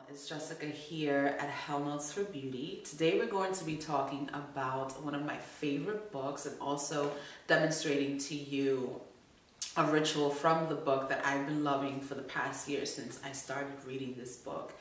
It's Jessica here at Hell Notes for Beauty. Today we're going to be talking about one of my favorite books and also demonstrating to you a ritual from the book that I've been loving for the past year since I started reading this book.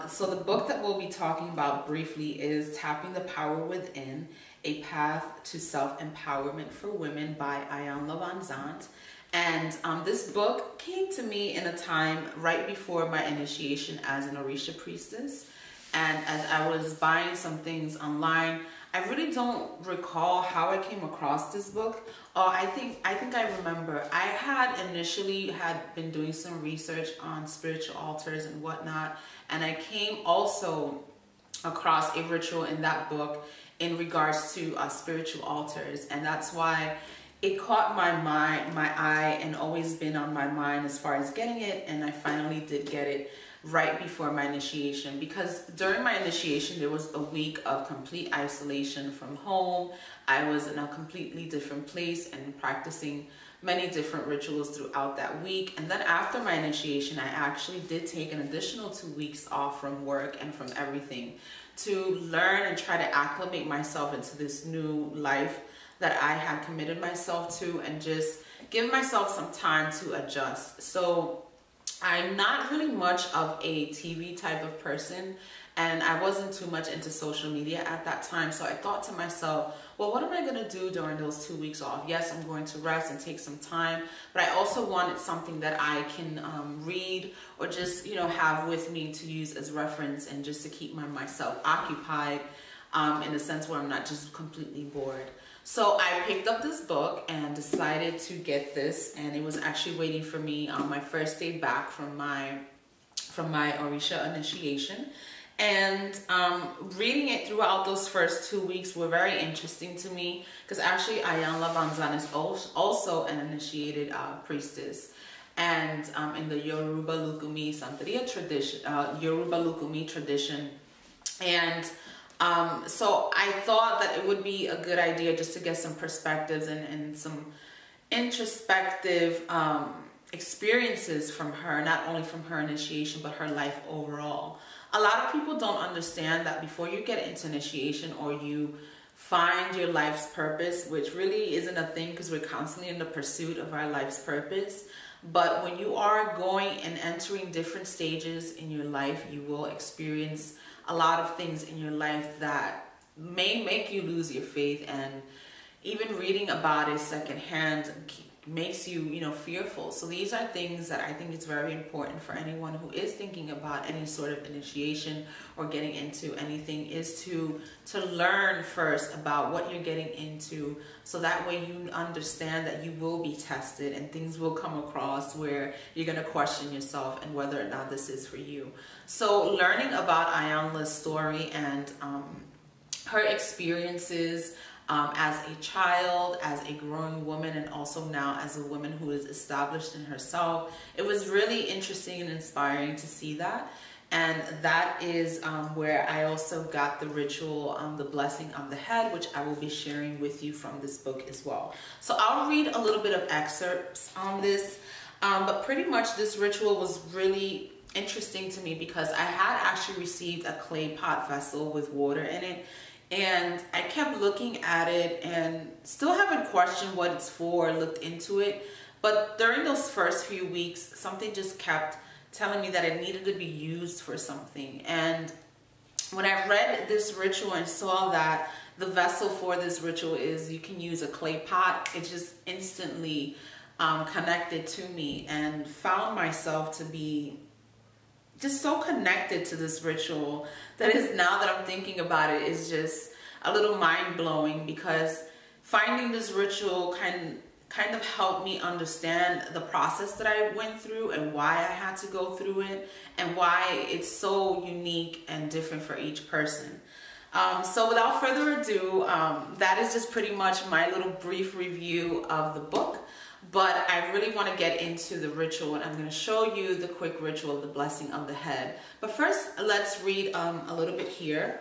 So the book that we'll be talking about briefly is Tapping the Power Within, A Path to Self-Empowerment for Women by Iyanla Vanzant. And this book came to me in a time right before my initiation as an Orisha priestess. And as I was buying some things online, I really don't recall how I came across this book. I think I remember I had initially been doing some research on spiritual altars and whatnot. And I came also across a ritual in that book in regards to spiritual altars. And that's why it caught my eye and always been on my mind as far as getting it, and I finally did get it right before my initiation, because during my initiation there was a week of complete isolation from home. I was in a completely different place and practicing many different rituals throughout that week. And then after my initiation, I actually did take an additional 2 weeks off from work and from everything to learn and try to acclimate myself into this new life that I had committed myself to, and just give myself some time to adjust. So I'm not really much of a TV type of person, and I wasn't too much into social media at that time. So I thought to myself, well, what am I gonna do during those 2 weeks off? Yes, I'm going to rest and take some time, but I also wanted something that I can read or just, have with me to use as reference, and just to keep myself occupied in a sense where I'm not just completely bored. So I picked up this book and decided to get this, and it was actually waiting for me on my first day back from my Orisha initiation. And reading it throughout those first 2 weeks were very interesting to me, because actually Iyanla Vanzant is also an initiated priestess, and in the Yoruba Lukumi Santeria tradition, and so I thought that it would be a good idea just to get some perspectives and some introspective experiences from her, not only from her initiation, but her life overall. A lot of people don't understand that before you get into initiation or you find your life's purpose, which really isn't a thing because we're constantly in the pursuit of our life's purpose. But when you are going and entering different stages in your life, you will experience a lot of things in your life that may make you lose your faith, and even reading about it secondhand makes you, you know, fearful. So these are things that I think it's very important for anyone who is thinking about any sort of initiation or getting into anything, is to learn first about what you're getting into, so that way you understand that you will be tested and things will come across where you're going to question yourself and whether or not this is for you. So learning about Iyanla's story and her experiences as a child, as a growing woman, and also now as a woman who is established in herself, it was really interesting and inspiring to see that. And that is where I also got the ritual, the blessing of the head, which I will be sharing with you from this book as well. So I'll read a little bit of excerpts on this, but pretty much this ritual was really interesting to me because I had actually received a clay pot vessel with water in it. And I kept looking at it and still haven't questioned what it's for, looked into it. But during those first few weeks, something just kept telling me that it needed to be used for something. And when I read this ritual and saw that the vessel for this ritual is you can use a clay pot, it just instantly connected to me, and found myself to be just so connected to this ritual that is, now that I'm thinking about it, is just a little mind-blowing, because finding this ritual kind of helped me understand the process that I went through and why I had to go through it, and why it's so unique and different for each person. So without further ado, that is just pretty much my little brief review of the book. But I really want to get into the ritual, and I'm going to show you the quick ritual of the blessing of the head. But first, let's read a little bit here.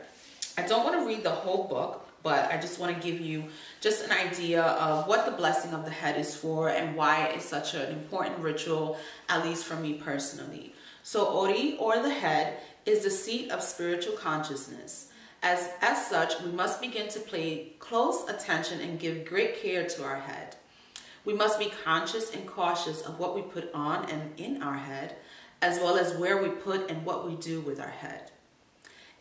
I don't want to read the whole book, but I just want to give you just an idea of what the blessing of the head is for and why it's such an important ritual, at least for me personally. So Ori, or the head, is the seat of spiritual consciousness. As such, we must begin to pay close attention and give great care to our head. We must be conscious and cautious of what we put on and in our head, as well as where we put and what we do with our head.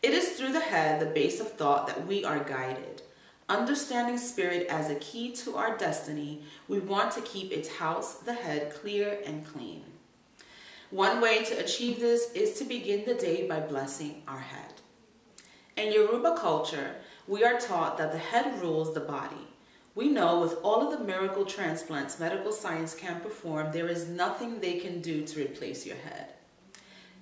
It is through the head, the base of thought, that we are guided. Understanding spirit as a key to our destiny, we want to keep its house, the head, clear and clean. One way to achieve this is to begin the day by blessing our head. In Yoruba culture, we are taught that the head rules the body. We know with all of the miracle transplants medical science can perform, there is nothing they can do to replace your head.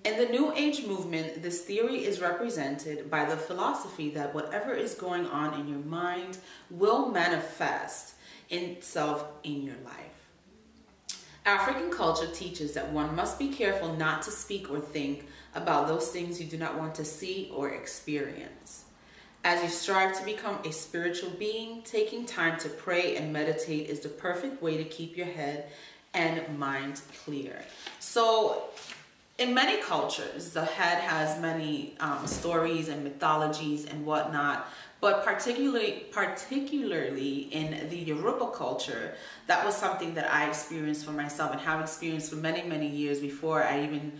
In the New Age movement, this theory is represented by the philosophy that whatever is going on in your mind will manifest itself in your life. African culture teaches that one must be careful not to speak or think about those things you do not want to see or experience. As you strive to become a spiritual being, taking time to pray and meditate is the perfect way to keep your head and mind clear. So in many cultures, the head has many stories and mythologies and whatnot, but particularly in the Yoruba culture, that was something that I experienced for myself and have experienced for many, many years before I even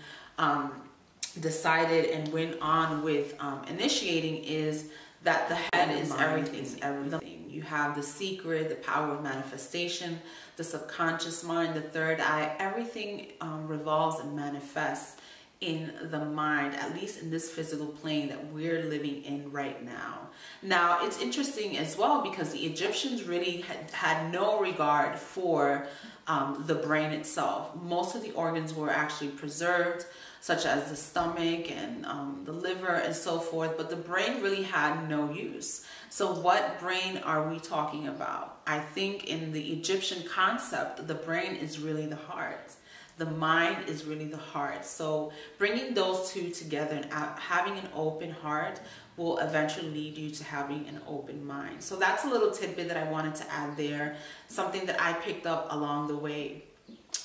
decided and went on with initiating, is that the head is everything. You have the secret, the power of manifestation, the subconscious mind, the third eye. Everything revolves and manifests in the mind, at least in this physical plane that we're living in right now. Now, it's interesting as well because the Egyptians really had no regard for the brain itself. Most of the organs were actually preserved, such as the stomach and the liver and so forth, but the brain really had no use. So what brain are we talking about? I think in the Egyptian concept, the brain is really the heart. The mind is really the heart. So bringing those two together and having an open heart will eventually lead you to having an open mind. So that's a little tidbit that I wanted to add there, something that I picked up along the way.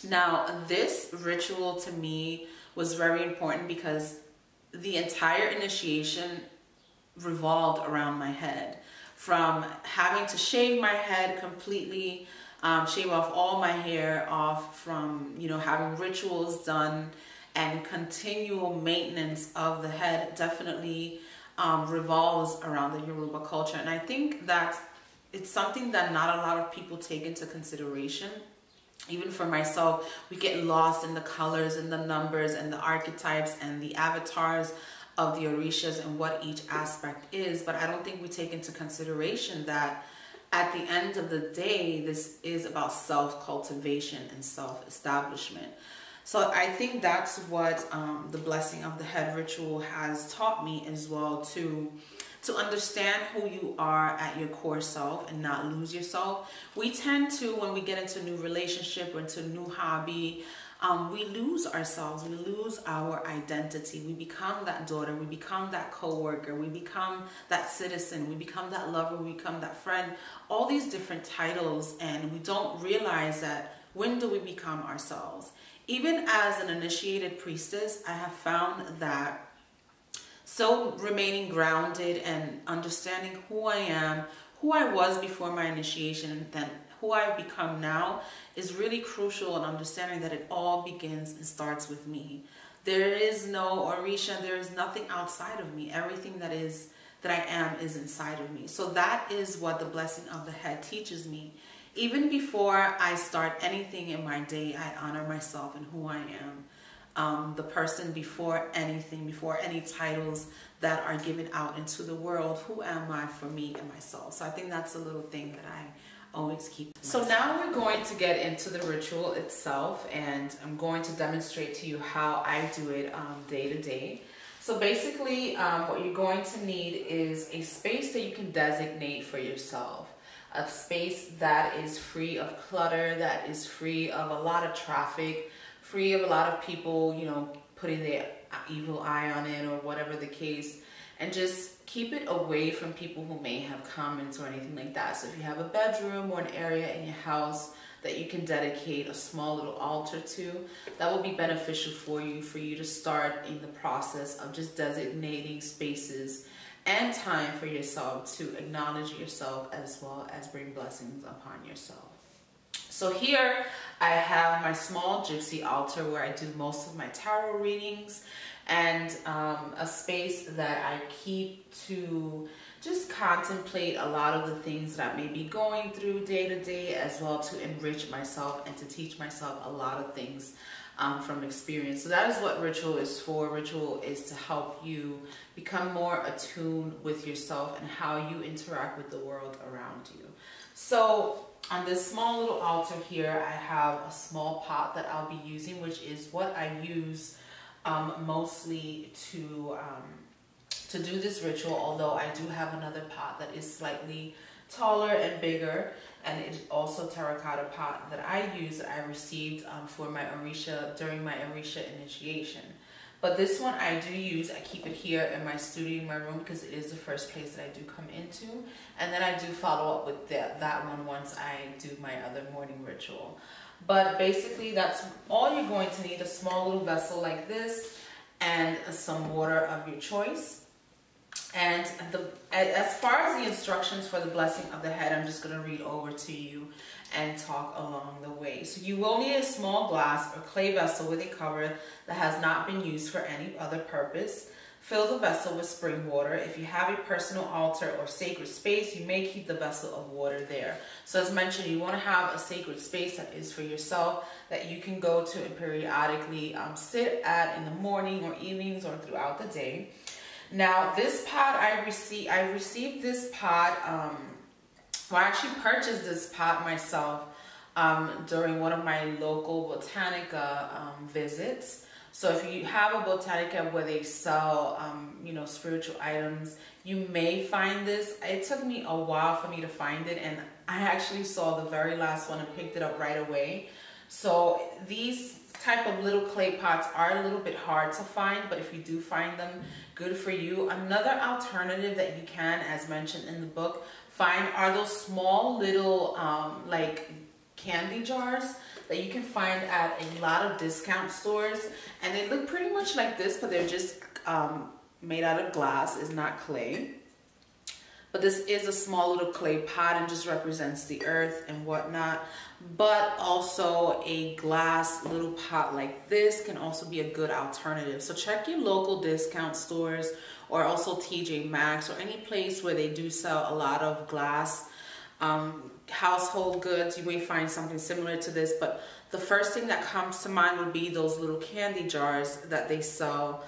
Now, this ritual to me was very important because the entire initiation revolved around my head. From having to shave my head completely, shave off all my hair off, from, you know, having rituals done and continual maintenance of the head definitely revolves around the Yoruba culture. And I think that it's something that not a lot of people take into consideration. Even for myself, we get lost in the colors and the numbers and the archetypes and the avatars of the orishas and what each aspect is. But I don't think we take into consideration that at the end of the day, this is about self-cultivation and self-establishment. So I think that's what the Blessing of the Head ritual has taught me as well, to understand who you are at your core self and not lose yourself. We tend to, when we get into a new relationship or into a new hobby, we lose ourselves, we lose our identity. We become that daughter, we become that co-worker, we become that citizen, we become that lover, we become that friend, all these different titles, and we don't realize that when do we become ourselves? Even as an initiated priestess, I have found that so remaining grounded and understanding who I am, who I was before my initiation, and then who I've become now is really crucial in understanding that it all begins and starts with me. There is no Orisha, there is nothing outside of me. Everything that I am is inside of me. So that is what the Blessing of the Head teaches me. Even before I start anything in my day, I honor myself and who I am. The person before anything, before any titles that are given out into the world. Who am I for me and myself? So I think that's a little thing that I always keep. So now we're going to get into the ritual itself, and I'm going to demonstrate to you how I do it day to day. So basically what you're going to need is a space that you can designate for yourself. A space that is free of clutter, that is free of a lot of traffic, free of a lot of people, you know, putting their evil eye on it or whatever the case, and just keep it away from people who may have comments or anything like that. So if you have a bedroom or an area in your house that you can dedicate a small little altar to, that will be beneficial for you to start in the process of just designating spaces and time for yourself to acknowledge yourself as well as bring blessings upon yourself. So here I have my small gypsy altar where I do most of my tarot readings, and a space that I keep to just contemplate a lot of the things that I may be going through day to day, as well to enrich myself and to teach myself a lot of things from experience. So that is what ritual is for. Ritual is to help you become more attuned with yourself and how you interact with the world around you. So on this small little altar here, I have a small pot that I'll be using, which is what I use mostly to do this ritual, although I do have another pot that is slightly taller and bigger, and it's also terracotta pot that I use, that I received for my Orisha during my Orisha initiation. But this one I do use, I keep it here in my studio, in my room, because it is the first place that I do come into. And then I do follow up with that one once I do my other morning ritual. But basically that's all you're going to need: a small little vessel like this and some water of your choice. And as far as the instructions for the Blessing of the Head, I'm just going to read over to you and talk along the way. So you will need a small glass or clay vessel with a cover that has not been used for any other purpose. Fill the vessel with spring water. If you have a personal altar or sacred space, you may keep the vessel of water there. So as mentioned, you want to have a sacred space that is for yourself, that you can go to and periodically sit at in the morning or evenings or throughout the day. Now this pot I received this pot, well, I actually purchased this pot myself during one of my local Botanica visits. So if you have a Botanica where they sell, you know, spiritual items, you may find this. It took me a while for me to find it, and I actually saw the very last one and picked it up right away. So these type of little clay pots are a little bit hard to find, but if you do find them, good for you. Another alternative that you can, as mentioned in the book, find are those small little like candy jars that you can find at a lot of discount stores, and they look pretty much like this, but they're just made out of glass. It's not clay. But this is a small little clay pot and just represents the earth and whatnot. But also a glass little pot like this can also be a good alternative. So check your local discount stores, or also TJ Maxx, or any place where they do sell a lot of glass household goods. You may find something similar to this, but the first thing that comes to mind would be those little candy jars that they sell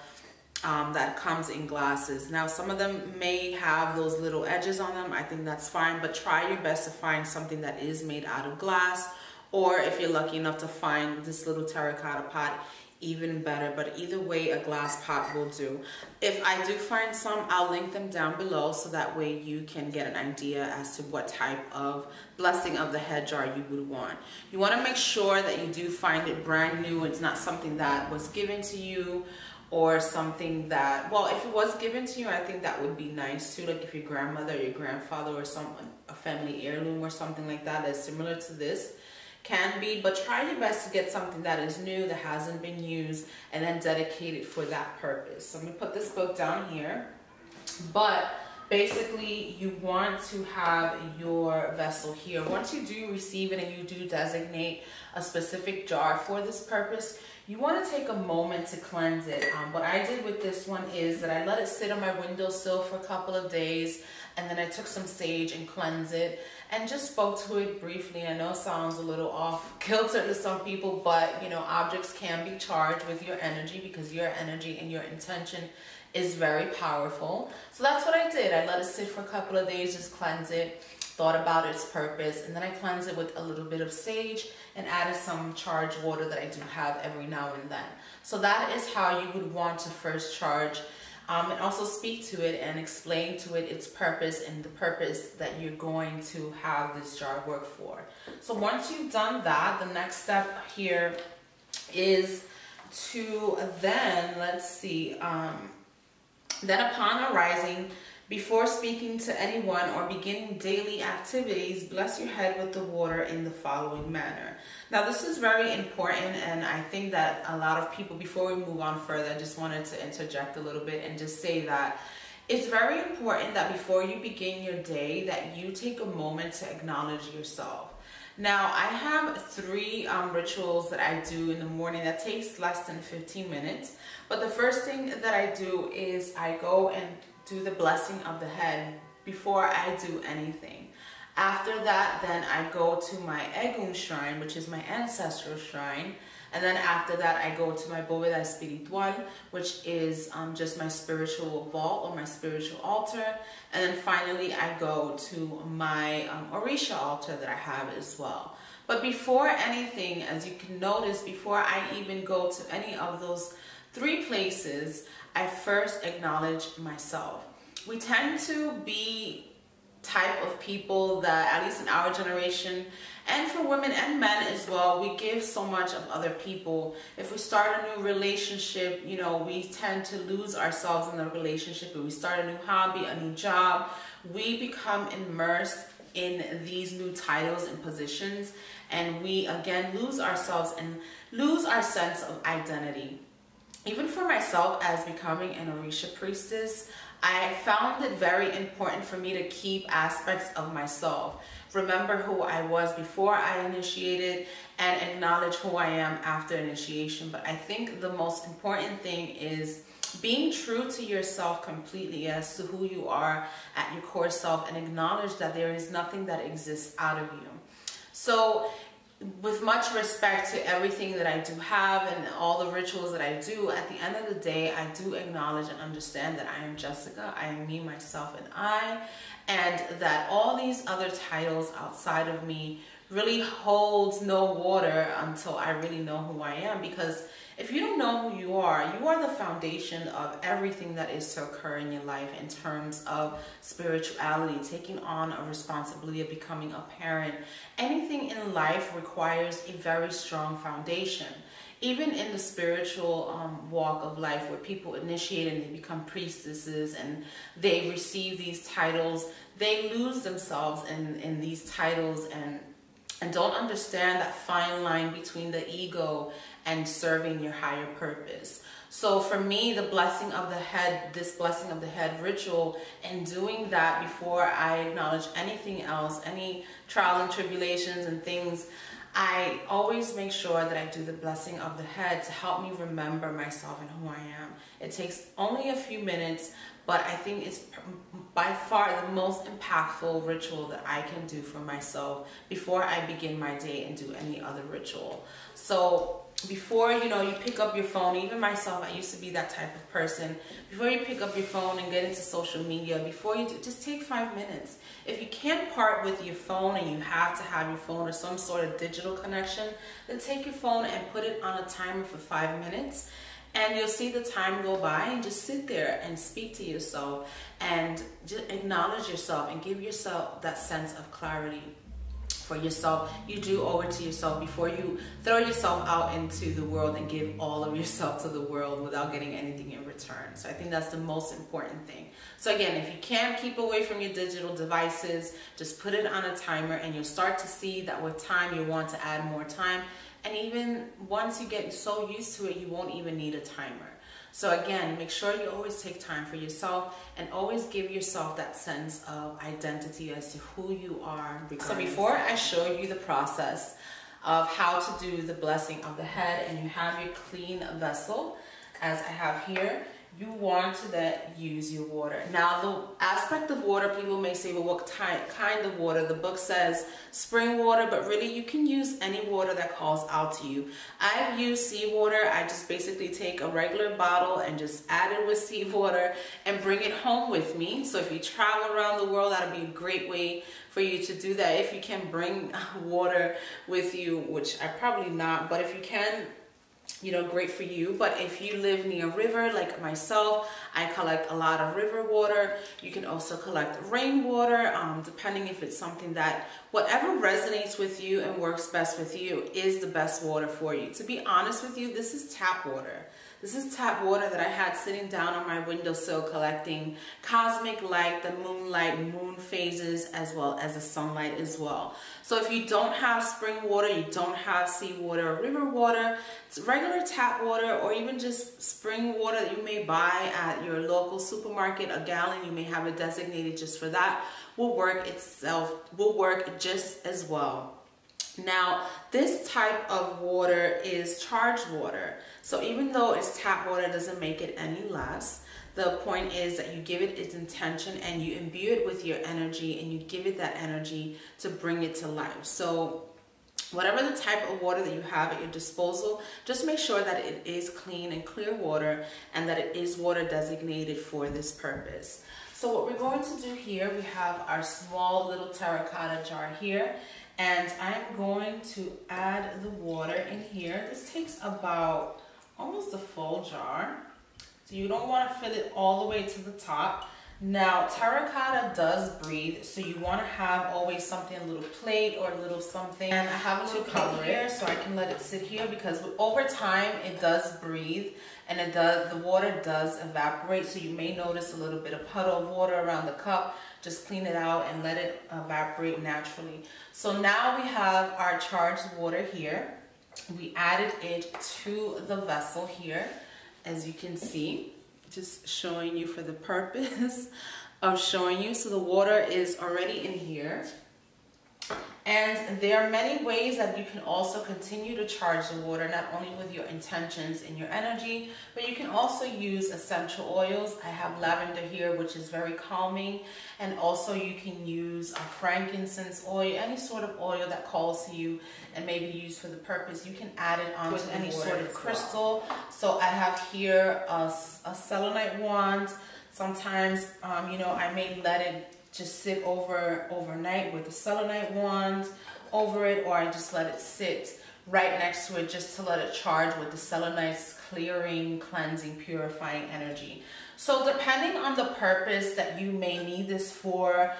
that comes in glasses. Now, some of them may have those little edges on them. I think that's fine, but try your best to find something that is made out of glass, or if you're lucky enough to find this little terracotta pot, even better. But either way, a glass pot will do. If I do find some, I'll link them down below so that way you can get an idea as to what type of blessing of the head jar you would want. You want to make sure that you do find it brand new. It's not something that was given to you, or something that, well, if it was given to you, I think that would be nice too. Like if your grandmother or your grandfather or someone, a family heirloom or something like that that's similar to this can be. But try your best to get something that is new, that hasn't been used, and then dedicate it for that purpose. So I'm gonna put this book down here. But basically, you want to have your vessel here. Once you do receive it and you do designate a specific jar for this purpose, you want to take a moment to cleanse it. What I did with this one is that I let it sit on my windowsill for a couple of days, and then I took some sage and cleansed it and just spoke to it briefly. I know it sounds a little off kilter to some people, but you know, objects can be charged with your energy because your energy and your intention is very powerful. So that's what I did. I let it sit for a couple of days, just cleanse it, thought about its purpose, and then I cleansed it with a little bit of sage and added some charged water that I do have every now and then. So that is how you would want to first charge, and also speak to it and explain to it its purpose and the purpose that you're going to have this jar work for. So once you've done that, the next step here is to then, let's see, then upon arising, before speaking to anyone or beginning daily activities, bless your head with the water in the following manner. Now, this is very important, and I think that a lot of people, before we move on further, I just wanted to interject a little bit and just say that it's very important that before you begin your day, that you take a moment to acknowledge yourself. Now, I have three rituals that I do in the morning that takes less than 15 minutes. But the first thing that I do is I go and do the blessing of the head before I do anything. After that, then I go to my Egun shrine, which is my ancestral shrine. And then after that, I go to my Bóveda Espiritual, which is just my spiritual vault or my spiritual altar. And then finally, I go to my Orisha altar that I have as well. But before anything, as you can notice, before I even go to any of those three places, I first acknowledge myself. We tend to be type of people that, at least in our generation, and for women and men as well, we give so much of other people. If we start a new relationship, you know, we tend to lose ourselves in the relationship. If we start a new hobby, a new job, we become immersed in these new titles and positions, and we again lose ourselves and lose our sense of identity. Even for myself, as becoming an Orisha priestess, I found it very important for me to keep aspects of myself. Remember who I was before I initiated and acknowledge who I am after initiation. But I think the most important thing is being true to yourself completely as to who you are at your core self, and acknowledge that there is nothing that exists out of you. So with much respect to everything that I do have and all the rituals that I do, at the end of the day, I do acknowledge and understand that I am Jessica, I am me, myself, and I, and that all these other titles outside of me really holds no water until I really know who I am. Because if you don't know who you are the foundation of everything that is to occur in your life in terms of spirituality, taking on a responsibility of becoming a parent. Anything in life requires a very strong foundation. Even in the spiritual walk of life, where people initiate and they become priestesses and they receive these titles, they lose themselves in these titles and don't understand that fine line between the ego and serving your higher purpose. So for me, the blessing of the head, this blessing of the head ritual, and doing that before I acknowledge anything else, any trials and tribulations and things, I always make sure that I do the blessing of the head to help me remember myself and who I am. It takes only a few minutes, but I think it's by far the most impactful ritual that I can do for myself before I begin my day and do any other ritual. So before, you know, you pick up your phone, even myself, I used to be that type of person. Before you pick up your phone and get into social media, before you do, just take 5 minutes. If you can't part with your phone and you have to have your phone or some sort of digital connection, then take your phone and put it on a timer for 5 minutes. And you'll see the time go by, and just sit there and speak to yourself and just acknowledge yourself and give yourself that sense of clarity for yourself. You do owe it to yourself before you throw yourself out into the world and give all of yourself to the world without getting anything in return. So I think that's the most important thing. So again, if you can't keep away from your digital devices, just put it on a timer, and you'll start to see that with time you want to add more time. And even once you get so used to it, you won't even need a timer. So again, make sure you always take time for yourself and always give yourself that sense of identity as to who you are. So before I show you the process of how to do the blessing of the head, and you have your clean vessel, as I have here, you want to then use your water. Now, the aspect of water, people may say, well, what kind of water? The book says spring water, but really you can use any water that calls out to you. I've used seawater. I just basically take a regular bottle and just add it with seawater and bring it home with me. So if you travel around the world, that'll be a great way for you to do that. If you can bring water with you, which I probably not, but if you can, you know, great for you. But if you live near a river like myself, I collect a lot of river water. You can also collect rainwater, depending if it's something that whatever resonates with you and works best with you is the best water for you. To be honest with you, this is tap water. This is tap water that I had sitting down on my windowsill collecting cosmic light, the moonlight, moon phases, as well as the sunlight as well. So if you don't have spring water, you don't have seawater or river water, it's regular tap water or even just spring water that you may buy at your local supermarket, a gallon, you may have it designated just for that, will work just as well. Now, this type of water is charged water. So even though it's tap water, it doesn't make it any less. The point is that you give it its intention and you imbue it with your energy, and you give it that energy to bring it to life. So whatever the type of water that you have at your disposal, just make sure that it is clean and clear water and that it is water designated for this purpose. So what we're going to do here, we have our small little terracotta jar here. And I'm going to add the water in here. This takes about almost a full jar. So you don't want to fill it all the way to the top. Now, terracotta does breathe, so you want to have always something, a little plate or a little something. And I have a little cup here, so I can let it sit here, because over time it does breathe, and the water does evaporate. So you may notice a little bit of puddle of water around the cup. Just clean it out and let it evaporate naturally. So now we have our charged water here. We added it to the vessel here, as you can see. Just showing you for the purpose of showing you. So the water is already in here. And there are many ways that you can also continue to charge the water, not only with your intentions and your energy, but you can also use essential oils. I have lavender here, which is very calming. And also you can use a frankincense oil, any sort of oil that calls to you and may be used for the purpose. You can add it onto any sort of crystal. So I have here a selenite wand. Sometimes, you know, I may let it just sit overnight with the selenite wand over it, or I just let it sit right next to it just to let it charge with the selenite's clearing, cleansing, purifying energy. So depending on the purpose that you may need this for,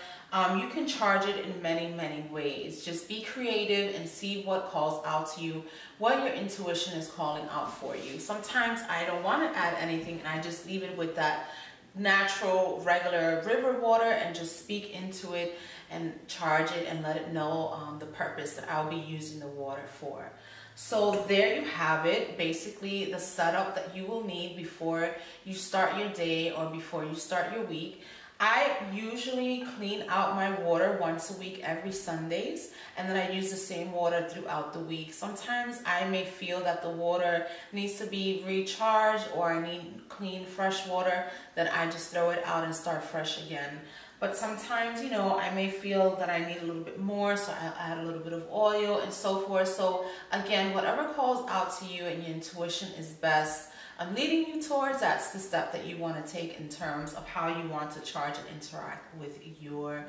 you can charge it in many, many ways. Just be creative and see what calls out to you, what your intuition is calling out for you. Sometimes I don't want to add anything and I just leave it with that natural regular river water and just speak into it and charge it and let it know the purpose that I'll be using the water for. So there you have it, basically the setup that you will need before you start your day or before you start your week. I usually clean out my water once a week every Sundays, and then I use the same water throughout the week. Sometimes I may feel that the water needs to be recharged, or I need clean fresh water, then I just throw it out and start fresh again. But sometimes, you know, I may feel that I need a little bit more, so I'll add a little bit of oil and so forth. So again, whatever calls out to you and your intuition is best. I'm leading you towards, that's the step that you want to take in terms of how you want to charge and interact with your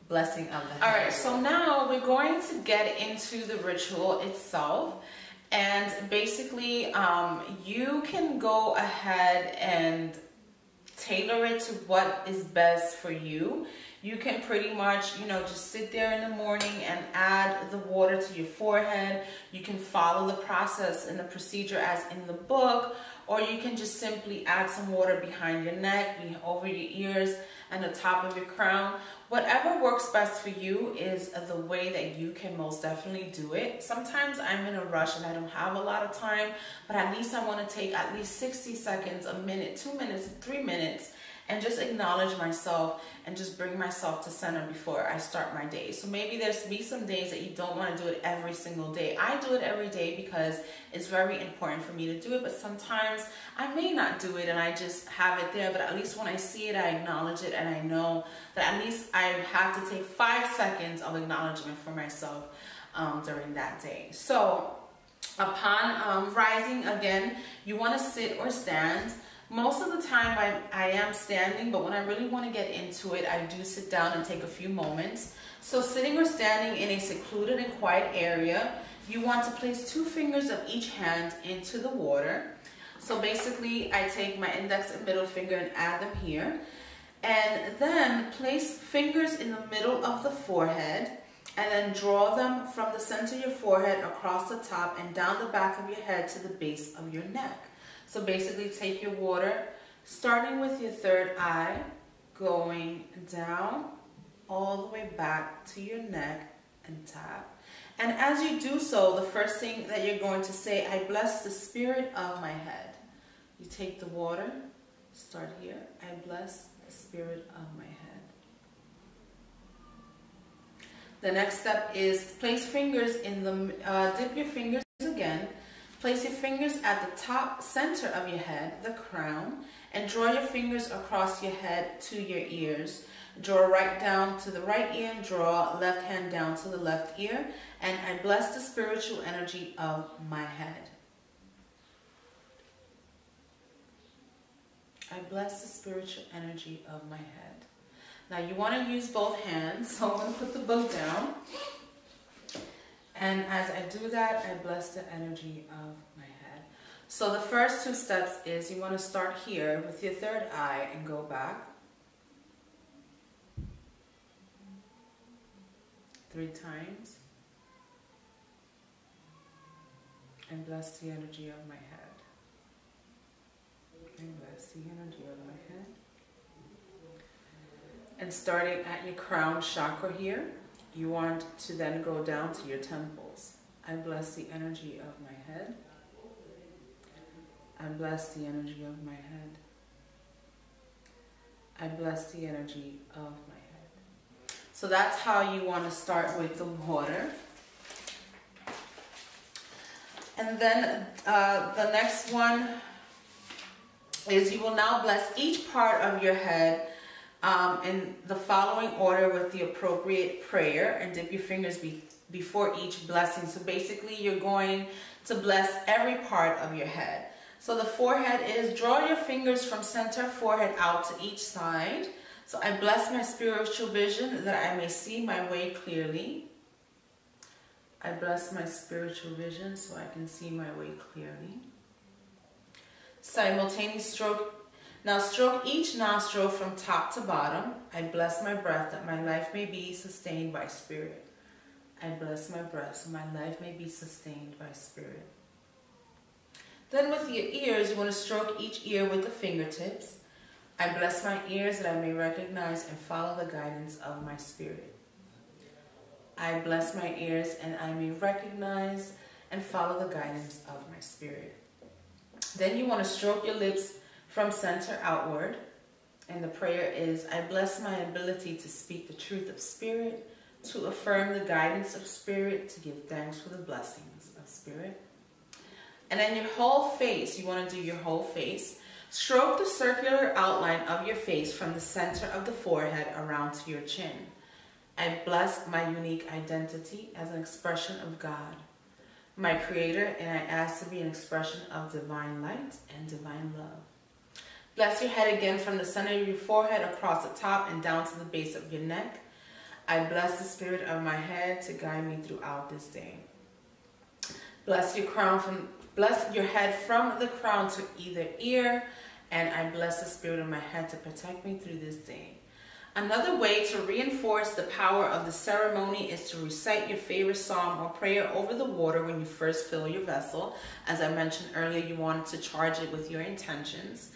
blessing of the head. All right, so now we're going to get into the ritual itself. And basically, you can go ahead and tailor it to what is best for you. You can pretty much, you know, just sit there in the morning and add the water to your forehead. You can follow the process and the procedure as in the book, or you can just simply add some water behind your neck, over your ears, and the top of your crown. Whatever works best for you is the way that you can most definitely do it. Sometimes I'm in a rush and I don't have a lot of time, but at least I want to take at least 60 seconds, a minute, 2 minutes, 3 minutes, and just acknowledge myself and just bring myself to center before I start my day. So maybe there's be some days that you don't want to do it every single day. I do it every day because it's very important for me to do it, but sometimes I may not do it and I just have it there, but at least when I see it, I acknowledge it, and I know that at least I have to take 5 seconds of acknowledgement for myself during that day. So upon rising, again, you want to sit or stand. Most of the time I am standing, but when I really want to get into it, I do sit down and take a few moments. So sitting or standing in a secluded and quiet area, you want to place 2 fingers of each hand into the water. So basically, I take my index and middle finger and add them here. And then place fingers in the middle of the forehead, and then draw them from the center of your forehead across the top and down the back of your head to the base of your neck. So basically, take your water, starting with your third eye, going down all the way back to your neck and tap. And as you do so, the first thing that you're going to say, I bless the spirit of my head. You take the water, start here. I bless the spirit of my head. The next step is place fingers in the, dip your fingers again. Place your fingers at the top center of your head, the crown, and draw your fingers across your head to your ears. Draw right down to the right ear and draw left hand down to the left ear. And I bless the spiritual energy of my head. I bless the spiritual energy of my head. Now you want to use both hands, so I'm going to put the book down. And as I do that, I bless the energy of my head. So the first 2 steps is you want to start here with your third eye and go back 3 times. And bless the energy of my head. And bless the energy of my head. And starting at your crown chakra here, you want to then go down to your temples. I bless the energy of my head. I bless the energy of my head. I bless the energy of my head. So that's how you want to start with the water. And then the next one is you will now bless each part of your head in the following order with the appropriate prayer, and dip your fingers before each blessing. So basically you're going to bless every part of your head. So the forehead is, draw your fingers from center forehead out to each side. So I bless my spiritual vision that I may see my way clearly. I bless my spiritual vision so I can see my way clearly. Simultaneous stroke. Now stroke each nostril from top to bottom. I bless my breath that my life may be sustained by spirit. I bless my breath so my life may be sustained by spirit. Then with your ears, you want to stroke each ear with the fingertips. I bless my ears that I may recognize and follow the guidance of my spirit. I bless my ears and I may recognize and follow the guidance of my spirit. Then you want to stroke your lips from center outward. And the prayer is, I bless my ability to speak the truth of spirit, to affirm the guidance of spirit, to give thanks for the blessings of spirit. And then your whole face, you want to do your whole face. Stroke the circular outline of your face from the center of the forehead around to your chin. I bless my unique identity as an expression of God, my creator, and I ask to be an expression of divine light and divine love. Bless your head again from the center of your forehead across the top and down to the base of your neck. I bless the spirit of my head to guide me throughout this day. Bless your head from the crown to either ear, and I bless the spirit of my head to protect me through this day. Another way to reinforce the power of the ceremony is to recite your favorite psalm or prayer over the water when you first fill your vessel. As I mentioned earlier, you want to charge it with your intentions.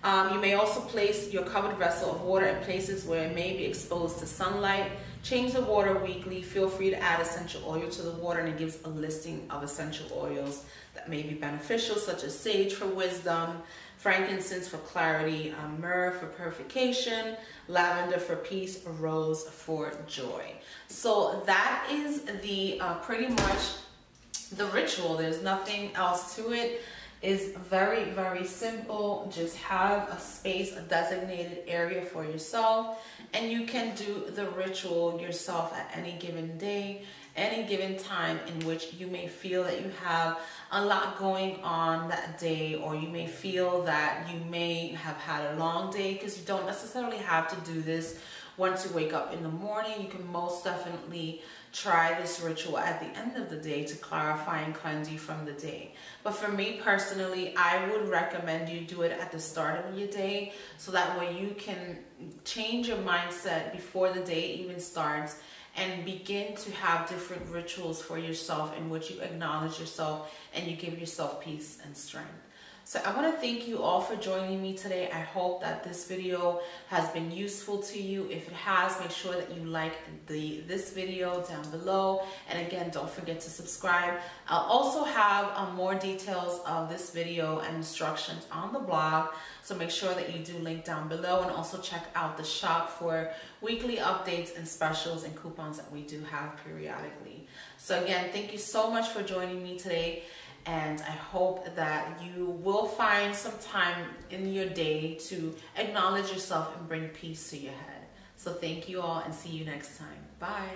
You may also place your covered vessel of water in places where it may be exposed to sunlight. Change the water weekly. Feel free to add essential oil to the water, and it gives a listing of essential oils that may be beneficial, such as sage for wisdom, frankincense for clarity, myrrh for purification, lavender for peace, rose for joy. So that is the pretty much the ritual. There's nothing else to it. Is very, very simple. Just have a space, a designated area for yourself, and you can do the ritual yourself at any given day, any given time in which you may feel that you have a lot going on that day, or you may feel that you may have had a long day, because you don't necessarily have to do this once you wake up in the morning. You can most definitely try this ritual at the end of the day to clarify and cleanse you from the day. But for me personally, I would recommend you do it at the start of your day, so that way you can change your mindset before the day even starts and begin to have different rituals for yourself in which you acknowledge yourself and you give yourself peace and strength. So I want to thank you all for joining me today. I hope that this video has been useful to you. If it has, make sure that you like this video down below. And again, don't forget to subscribe. I'll also have more details of this video and instructions on the blog. So make sure that you do link down below, and also check out the shop for weekly updates and specials and coupons that we do have periodically. So again, thank you so much for joining me today. And I hope that you will find some time in your day to acknowledge yourself and bring peace to your head. So thank you all, and see you next time. Bye.